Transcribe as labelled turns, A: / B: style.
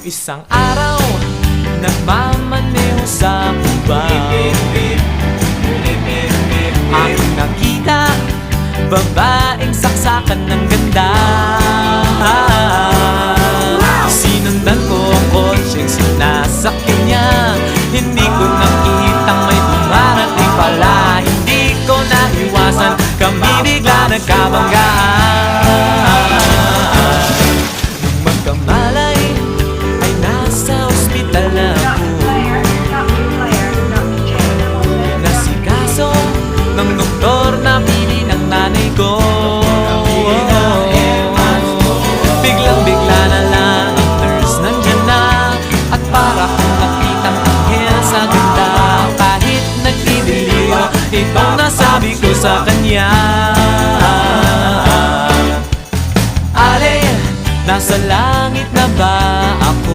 A: Isang araw, nagmamaneho sa Cubao, aking nakita, babaeng saksakan ng ganda. Sinundan ko ang kotseng sinasakyan niya, hindi ko nakitang may dumarating pala. Hindi ko naiwasan, kami bigla nagkabanggaan. Nung magkamalay, ay nasa ospital na ako. Nasikaso ng doktor na pili ng nanay ko. Biglang-bigla na lang ang nurse nandyan na, at para kong nakitang anghel sa ganda. Kahit nagdidiliyo, itong nasabi ko sa kanya: Ale, nasa langit na ba ako?